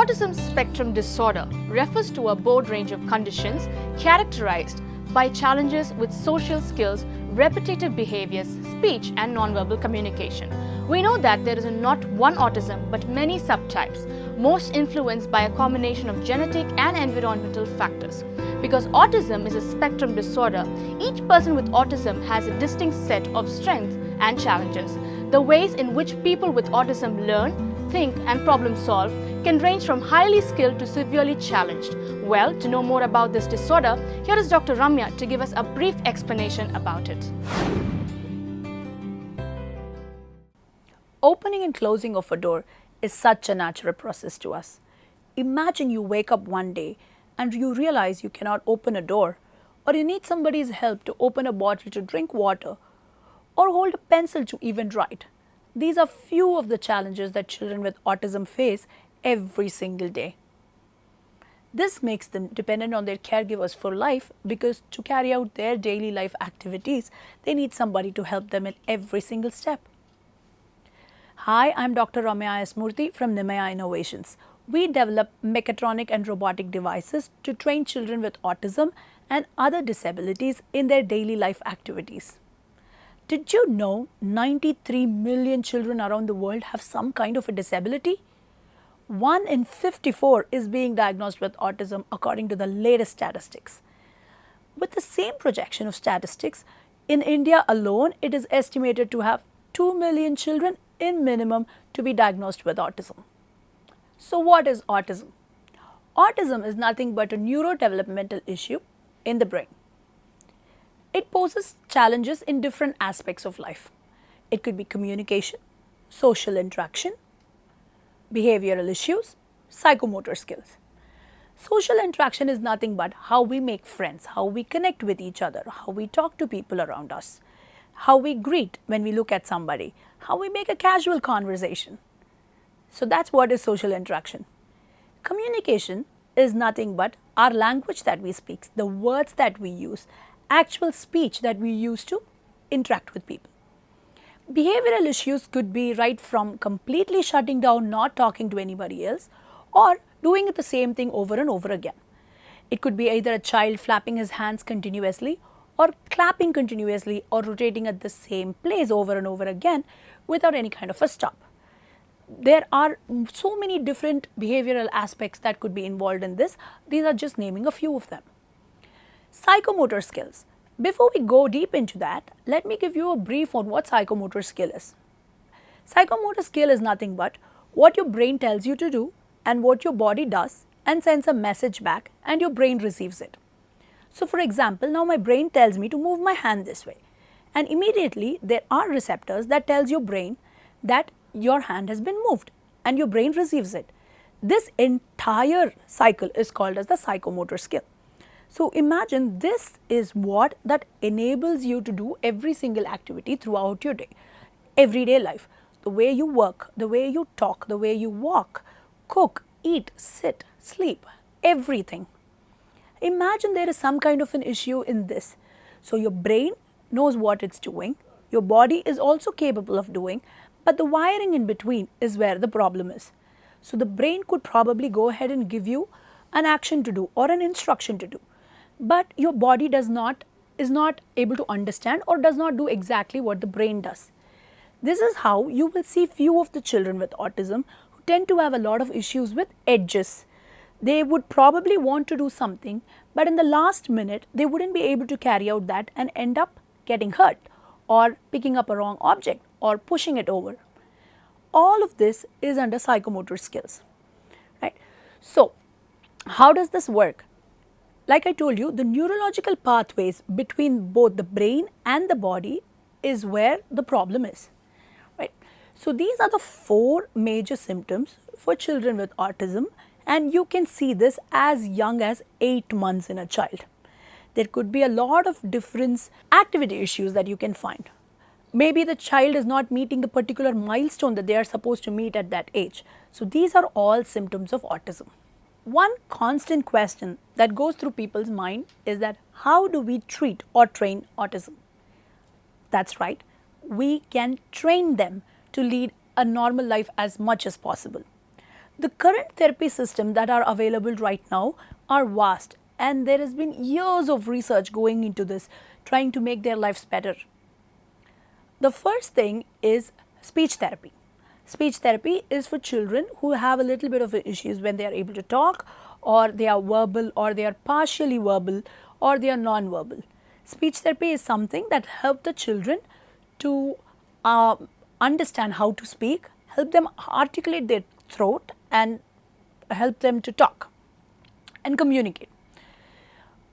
Autism spectrum disorder refers to a broad range of conditions characterized by challenges with social skills, repetitive behaviors, speech, and nonverbal communication. We know that there is not one autism but many subtypes, most influenced by a combination of genetic and environmental factors. Because autism is a spectrum disorder, each person with autism has a distinct set of strengths and challenges. The ways in which people with autism learn, think, and problem solve can range from highly skilled to severely challenged. Well, to know more about this disorder, here is Dr. Ramya to give us a brief explanation about it. Opening and closing of a door is such a natural process to us. Imagine you wake up one day and you realize you cannot open a door, or you need somebody's help to open a bottle to drink water, or hold a pencil to even write. These are few of the challenges that children with autism face every single day. This makes them dependent on their caregivers for life because to carry out their daily life activities, they need somebody to help them in every single step. Hi, I'm Dr. Ramya Murthi from Nimaya Innovations. We develop mechatronic and robotic devices to train children with autism and other disabilities in their daily life activities. Did you know 93 million children around the world have some kind of a disability? 1 in 54 is being diagnosed with autism according to the latest statistics. With the same projection of statistics, in India alone, it is estimated to have 2 million children in minimum to be diagnosed with autism. So what is autism? Autism is nothing but a neurodevelopmental issue in the brain. It poses challenges in different aspects of life. It could be communication, social interaction, behavioral issues, psychomotor skills. Social interaction is nothing but how we make friends, how we connect with each other, how we talk to people around us, how we greet when we look at somebody, how we make a casual conversation. So that's what is social interaction. Communication is nothing but our language that we speak, the words that we use, actual speech that we use to interact with people. Behavioral issues could be right from completely shutting down, not talking to anybody else, or doing the same thing over and over again. It could be either a child flapping his hands continuously, or clapping continuously, or rotating at the same place over and over again without any kind of a stop. There are so many different behavioral aspects that could be involved in this. These are just naming a few of them. Psychomotor skills. Before we go deep into that, let me give you a brief on what psychomotor skill is. Psychomotor skill is nothing but what your brain tells you to do and what your body does and sends a message back and your brain receives it. So for example, now my brain tells me to move my hand this way, and immediately there are receptors that tells your brain that your hand has been moved and your brain receives it. This entire cycle is called as the psychomotor skill. So imagine this is what that enables you to do every single activity throughout your day, everyday life. The way you work, the way you talk, the way you walk, cook, eat, sit, sleep, everything. Imagine there is some kind of an issue in this. So your brain knows what it's doing, your body is also capable of doing, but the wiring in between is where the problem is. So the brain could probably go ahead and give you an action to do or an instruction to do, but your body is not able to understand or does not do exactly what the brain does. This is how you will see few of the children with autism who tend to have a lot of issues with edges. They would probably want to do something, but in the last minute they wouldn't be able to carry out that and end up getting hurt or picking up a wrong object or pushing it over. All of this is under psychomotor skills, right? So how does this work? Like I told you, the neurological pathways between both the brain and the body is where the problem is, right? So these are the 4 major symptoms for children with autism, and you can see this as young as 8 months in a child. There could be a lot of different activity issues that you can find. Maybe the child is not meeting the particular milestone that they are supposed to meet at that age. So these are all symptoms of autism. One constant question that goes through people's mind is that how do we treat or train autism? That's right, we can train them to lead a normal life as much as possible. The current therapy systems that are available right now are vast, and there has been years of research going into this, trying to make their lives better. The first thing is speech therapy. Speech therapy is for children who have a little bit of issues when they are able to talk, or they are verbal, or they are partially verbal, or they are non-verbal. Speech therapy is something that helps the children to understand how to speak, help them articulate their throat, and help them to talk and communicate.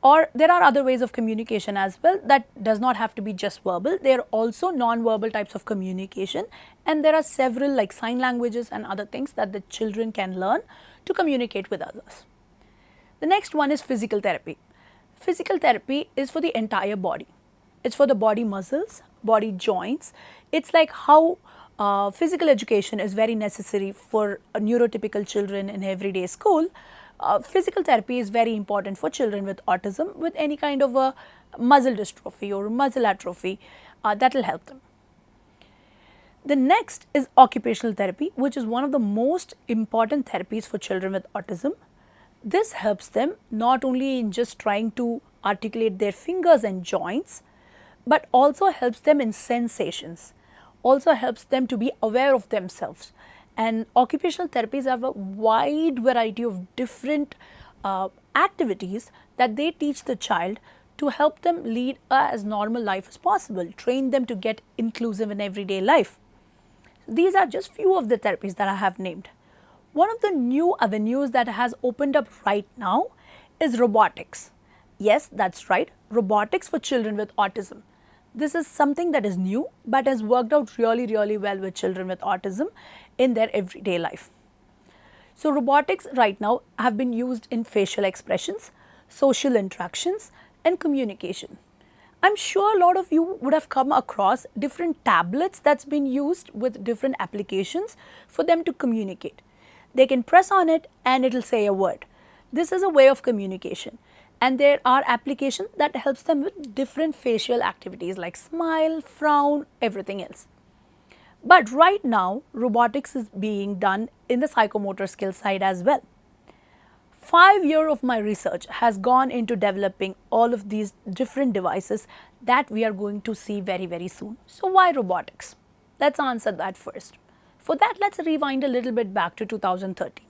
Or there are other ways of communication as well that does not have to be just verbal. There are also non-verbal types of communication, and there are several like sign languages and other things that the children can learn to communicate with others. The next one is physical therapy. Physical therapy is for the entire body. It's for the body muscles, body joints. It's like how physical education is very necessary for neurotypical children in everyday school. Physical therapy is very important for children with autism with any kind of a muscle dystrophy or muscle atrophy that will help them. The next is occupational therapy, which is one of the most important therapies for children with autism. This helps them not only in just trying to articulate their fingers and joints, but also helps them in sensations, also helps them to be aware of themselves. And occupational therapies have a wide variety of different activities that they teach the child to help them lead as normal life as possible, train them to get inclusive in everyday life. These are just few of the therapies that I have named. One of the new avenues that has opened up right now is robotics. Yes, that's right, robotics for children with autism. This is something that is new but has worked out really well with children with autism in their everyday life. So robotics right now have been used in facial expressions, social interactions, and communication. I'm sure a lot of you would have come across different tablets that's been used with different applications for them to communicate. They can press on it and it'll say a word. This is a way of communication. And there are applications that helps them with different facial activities like smile, frown, everything else. But right now, robotics is being done in the psychomotor skills side as well. 5 years of my research has gone into developing all of these different devices that we are going to see very soon. So why robotics? Let's answer that first. For that, let's rewind a little bit back to 2013.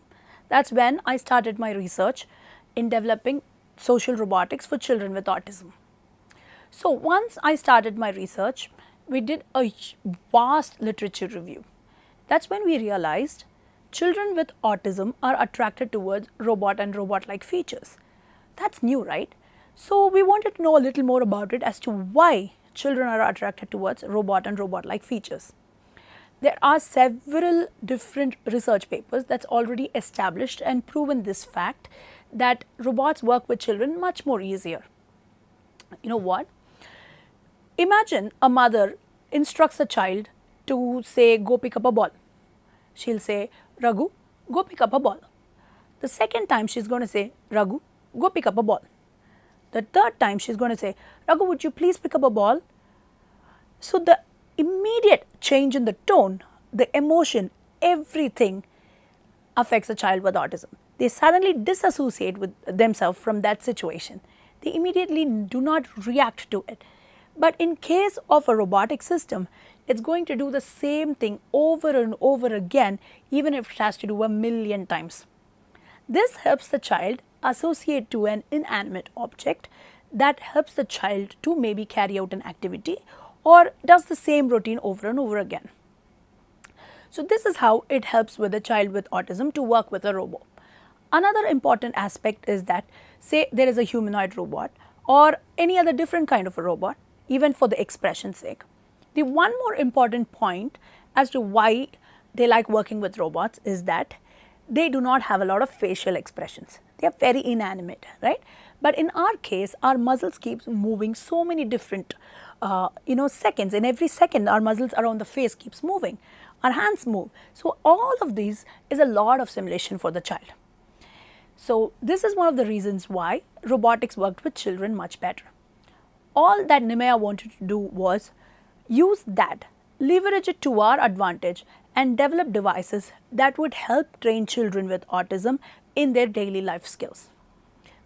That's when I started my research in developing social robotics for children with autism. So once I started my research, we did a vast literature review. That's when we realized children with autism are attracted towards robot and robot-like features. That's new, right? So we wanted to know a little more about it as to why children are attracted towards robot and robot-like features. There are several different research papers that's already established and proven this fact that robots work with children much more easier. You know what? Imagine a mother instructs a child to say, go pick up a ball. She'll say, Raghu, go pick up a ball. The second time she's going to say, Raghu, go pick up a ball. The third time she's going to say, Raghu, would you please pick up a ball? So the immediate change in the tone, the emotion, everything affects a child with autism. They suddenly disassociate with themselves from that situation. They immediately do not react to it. But in case of a robotic system, it's going to do the same thing over and over again, even if it has to do 1,000,000 times. This helps the child associate to an inanimate object that helps the child to maybe carry out an activity or does the same routine over and over again. So this is how it helps with a child with autism to work with a robot. Another important aspect is that, say there is a humanoid robot or any other different kind of a robot, even for the expression's sake. The one more important point as to why they like working with robots is that they do not have a lot of facial expressions. They are very inanimate, right? But in our case, our muscles keeps moving so many different seconds. In every second, our muscles around the face keeps moving. Our hands move. So all of these is a lot of simulation for the child. So this is one of the reasons why robotics worked with children much better. All that Nimaya wanted to do was use that, leverage it to our advantage and develop devices that would help train children with autism in their daily life skills.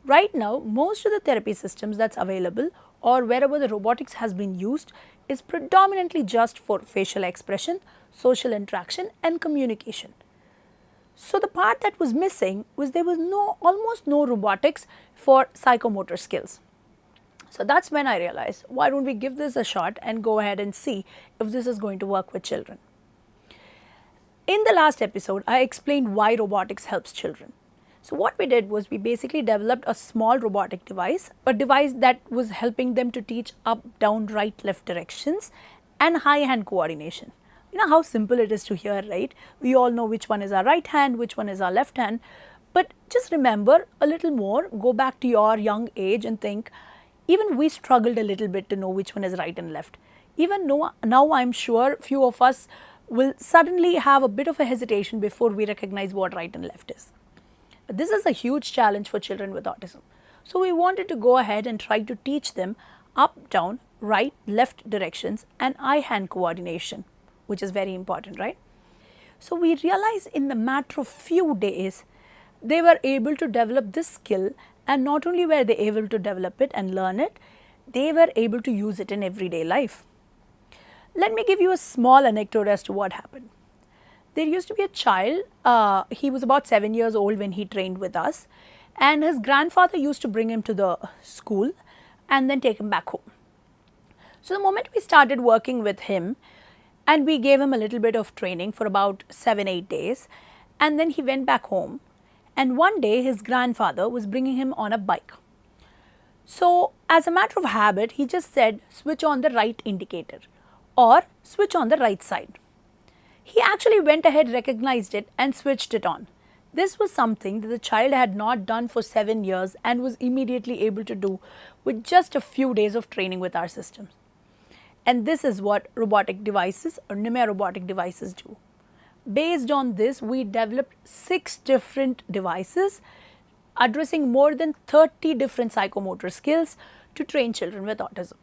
Right now, most of the therapy systems that's available or wherever the robotics has been used is predominantly just for facial expression, social interaction and communication. So the part that was missing was there was almost no robotics for psychomotor skills. So that's when I realized, why don't we give this a shot and go ahead and see if this is going to work with children. In the last episode, I explained why robotics helps children. So what we did was we basically developed a small robotic device, a device that was helping them to teach up, down, right, left directions and high hand coordination. You know how simple it is to hear, right? We all know which one is our right hand, which one is our left hand. But just remember a little more, go back to your young age and think, even we struggled a little bit to know which one is right and left. Even now I'm sure few of us will suddenly have a bit of a hesitation before we recognize what right and left is. But this is a huge challenge for children with autism. So we wanted to go ahead and try to teach them up, down, right, left directions and eye-hand coordination, which is very important, right? So we realized in the matter of few days, they were able to develop this skill, and not only were they able to develop it and learn it, they were able to use it in everyday life. Let me give you a small anecdote as to what happened. There used to be a child, he was about 7 years old when he trained with us, and his grandfather used to bring him to the school and then take him back home. So the moment we started working with him, and we gave him a little bit of training for about 7-8 days, and then he went back home, and one day his grandfather was bringing him on a bike. So as a matter of habit, he just said, switch on the right indicator or switch on the right side. He actually went ahead, recognized it and switched it on. This was something that the child had not done for 7 years and was immediately able to do with just a few days of training with our systems. And this is what robotic devices or Nimaya robotic devices do. Based on this, we developed 6 different devices addressing more than 30 different psychomotor skills to train children with autism.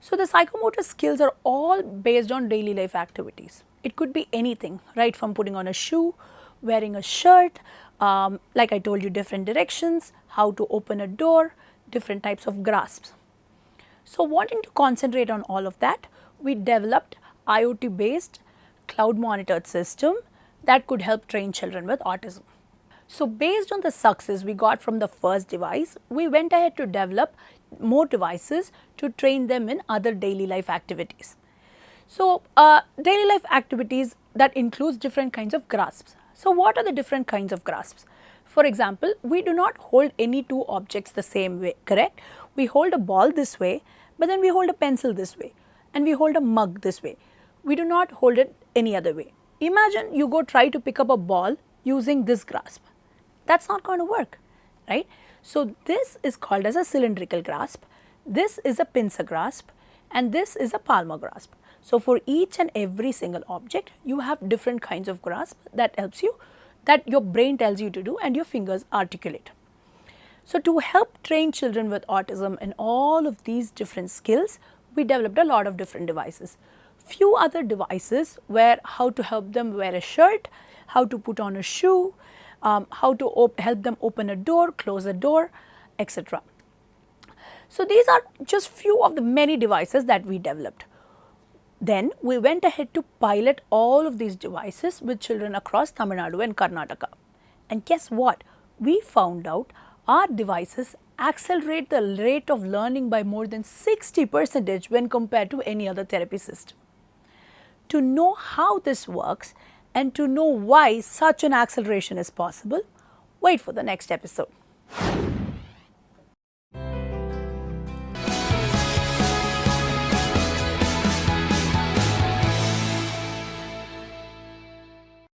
So the psychomotor skills are all based on daily life activities. It could be anything, right from putting on a shoe, wearing a shirt, like I told you, different directions, how to open a door, different types of grasps. So wanting to concentrate on all of that, we developed IoT based cloud monitored system that could help train children with autism. So based on the success we got from the first device, we went ahead to develop more devices to train them in other daily life activities. So daily life activities that includes different kinds of grasps. So what are the different kinds of grasps? For example, we do not hold any two objects the same way, correct? We hold a ball this way, but then we hold a pencil this way, and we hold a mug this way. We do not hold it any other way. Imagine you go try to pick up a ball using this grasp. That's not going to work, right? So this is called as a cylindrical grasp. This is a pincer grasp, and this is a palmar grasp. So for each and every single object, you have different kinds of grasp that helps you, that your brain tells you to do and your fingers articulate. So to help train children with autism in all of these different skills, we developed a lot of different devices. Few other devices were how to help them wear a shirt, how to put on a shoe, how to help them open a door, close a door, etc. So these are just few of the many devices that we developed. Then we went ahead to pilot all of these devices with children across Tamil Nadu and Karnataka. And guess what? We found out our devices accelerate the rate of learning by more than 60% when compared to any other therapy system. To know how this works and to know why such an acceleration is possible, wait for the next episode.